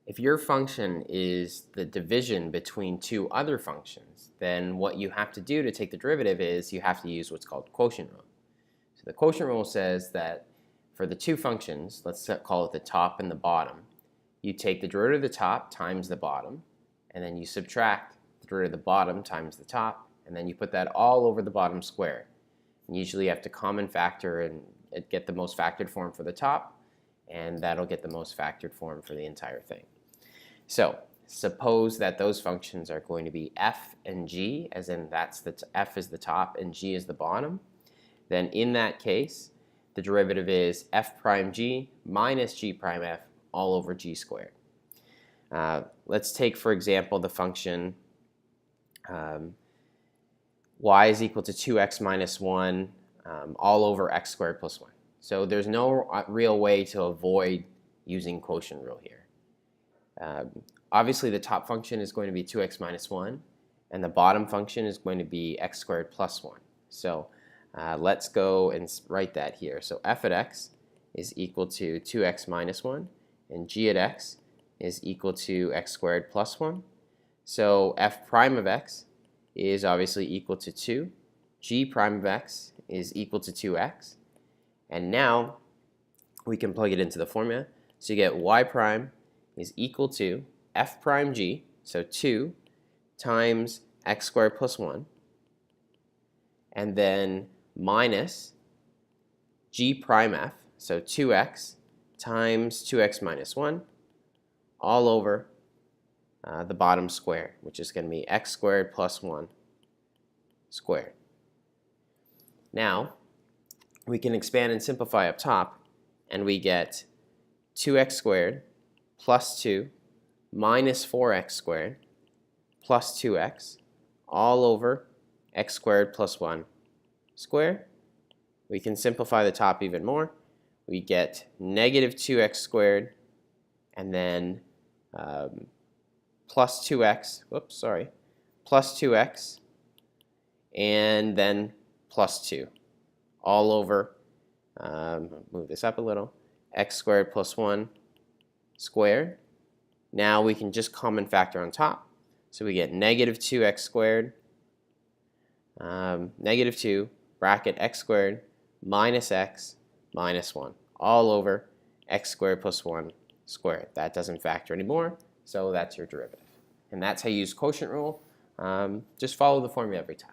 If your function is the division between two other functions, then what you have to do to take the derivative is you have to use what's called quotient rule. So the quotient rule says that for the two functions, let's call it the top and the bottom, you take the derivative of the top times the bottom, and then you subtract the derivative of the bottom times the top, and then you put that all over the bottom square. And usually you have to common factor and get the most factored form for the top, and that'll get the most factored form for the entire thing. So suppose that those functions are going to be f and g, as in f is the top and g is the bottom. Then in that case, the derivative is f prime g minus g prime f all over g squared. Let's take, for example, the function y is equal to 2x minus 1 all over x squared plus 1. So there's no real way to avoid using quotient rule here. Obviously the top function is going to be 2x minus 1 and the bottom function is going to be x squared plus 1. So let's go and write that here. So f at x is equal to 2x minus 1 and g at x is equal to x squared plus 1. So f prime of x is obviously equal to 2. G prime of x is equal to 2x. And now we can plug it into the formula. So you get y prime is equal to f prime g, so 2 times x squared plus 1, and then minus g prime f, so 2x times 2x minus 1, all over the bottom square, which is going to be x squared plus 1 squared. Now we can expand and simplify up top, and we get 2x squared plus 2 minus 4x squared plus 2x all over x squared plus 1 squared. We can simplify the top even more. We get negative 2x squared and then plus 2x, plus 2x and then plus 2 all over, move this up a little, x squared plus 1 squared. Now we can just common factor on top. So we get negative 2x squared, negative 2, bracket x squared minus x minus 1, all over x squared plus 1 squared. That doesn't factor anymore, so that's your derivative. And that's how you use quotient rule. Just follow the formula every time.